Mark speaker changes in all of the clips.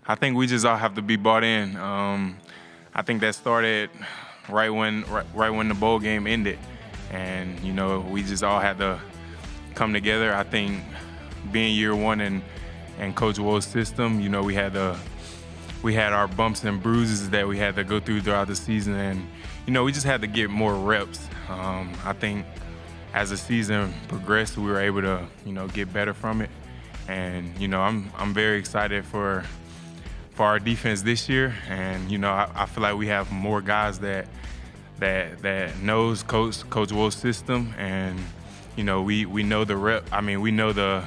Speaker 1: I think we just all have to be bought in. I think that started right when the bowl game ended, and we just all had to come together. I think being year one and Coach Wool's system, we had our bumps and bruises that we had to go through throughout the season, and we just had to get more reps. I think as the season progressed, we were able to get better from it, and I'm very excited for our defense this year, and I feel like we have more guys that knows Coach Wool's system, and we know the rep. I mean, we know the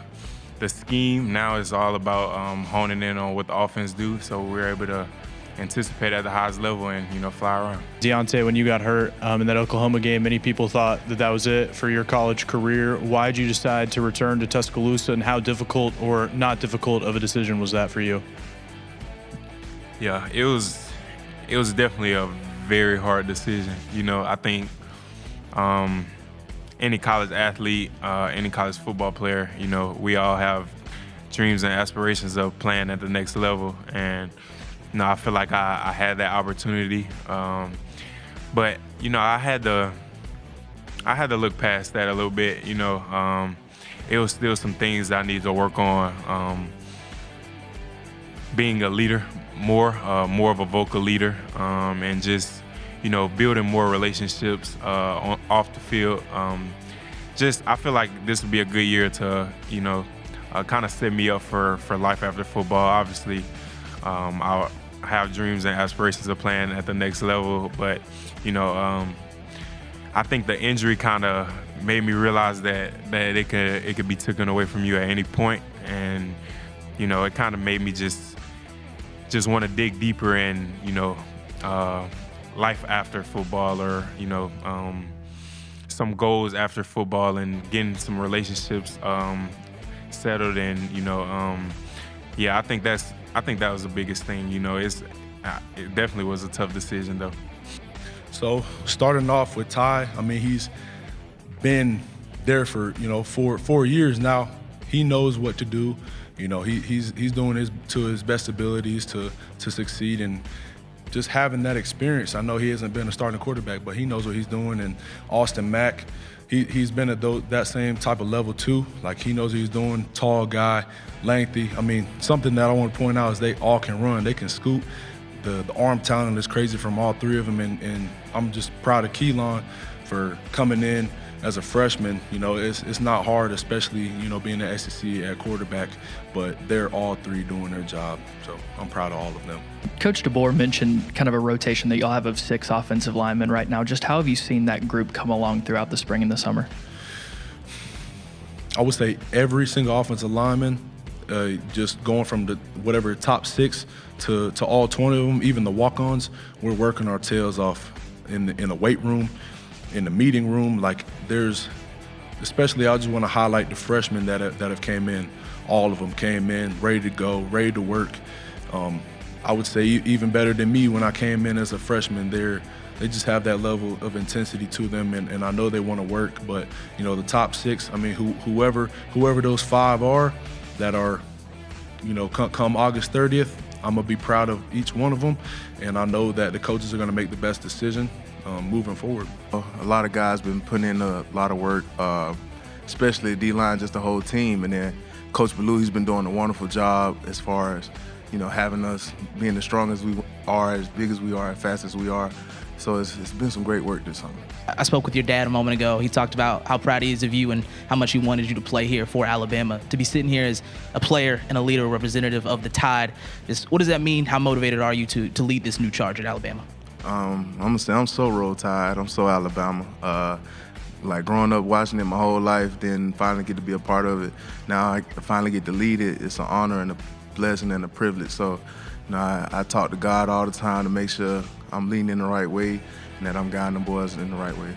Speaker 1: scheme. Now it's all about honing in on what the offense do, so we're able to anticipate at the highest level and fly around.
Speaker 2: Deontae, when you got hurt in that Oklahoma game, many people thought that was it for your college career. Why did you decide to return to Tuscaloosa, and how difficult or not difficult of a decision was that for you?
Speaker 1: Yeah, it was definitely a very hard decision. I think any college athlete, any college football player, we all have dreams and aspirations of playing at the next level, and I feel like I had that opportunity, but I had to look past that a little bit. It was still some things I needed to work on. Being a leader, more of a vocal leader, and just building more relationships off the field. I feel like this would be a good year to kind of set me up for life after football. Obviously, I have dreams and aspirations of playing at the next level, but I think the injury kind of made me realize that it could be taken away from you at any point, and it kind of made me just want to dig deeper in life after football, or some goals after football, and getting some relationships settled, and I think that was the biggest thing. It definitely was a tough decision though.
Speaker 3: So starting off with Ty, I mean, he's been there for 4 years now. He knows what to do. He's doing to his best abilities to succeed, and just having that experience. I know he hasn't been a starting quarterback, but he knows what he's doing. And Austin Mack, he's been at that same type of level too. Like, he knows what he's doing. Tall guy, lengthy. I mean, something that I want to point out is they all can run. They can scoot. The arm talent is crazy from all three of them, and I'm just proud of Keelan for coming in as a freshman. It's not hard, especially being the SEC at quarterback, but they're all three doing their job, so I'm proud of all of them.
Speaker 4: Coach DeBoer mentioned kind of a rotation that y'all have of 6 offensive linemen right now. Just how have you seen that group come along throughout the spring and the summer?
Speaker 3: I would say every single offensive lineman, just going from the whatever top 6 to all 20 of them, even the walk-ons, we're working our tails off in the weight room, in the meeting room. Like, especially I just want to highlight the freshmen that have came in. All of them came in ready to go, ready to work. I would say even better than me when I came in as a freshman. They just have that level of intensity to them, and I know they want to work. But the top 6, I mean, whoever those 5 are that are, come August 30th, I'm gonna be proud of each one of them, and I know that the coaches are gonna make the best decision moving forward.
Speaker 5: A lot of guys been putting in a lot of work, especially D-line, just the whole team. And then Coach Ballou, he's been doing a wonderful job as far as, having us being as strong as we are, as big as we are, as fast as we are. So it's been some great work this summer.
Speaker 6: I spoke with your dad a moment ago. He talked about how proud he is of you and how much he wanted you to play here for Alabama. To be sitting here as a player and a leader, a representative of the Tide, what does that mean? How motivated are you to lead this new charge at Alabama?
Speaker 5: I'm gonna say I'm so Roll Tide. I'm so Alabama. Like, growing up watching it my whole life, then finally get to be a part of it. Now I finally get to lead it. It's an honor and a blessing and a privilege. So, I talk to God all the time to make sure I'm leading in the right way and that I'm guiding the boys in the right way.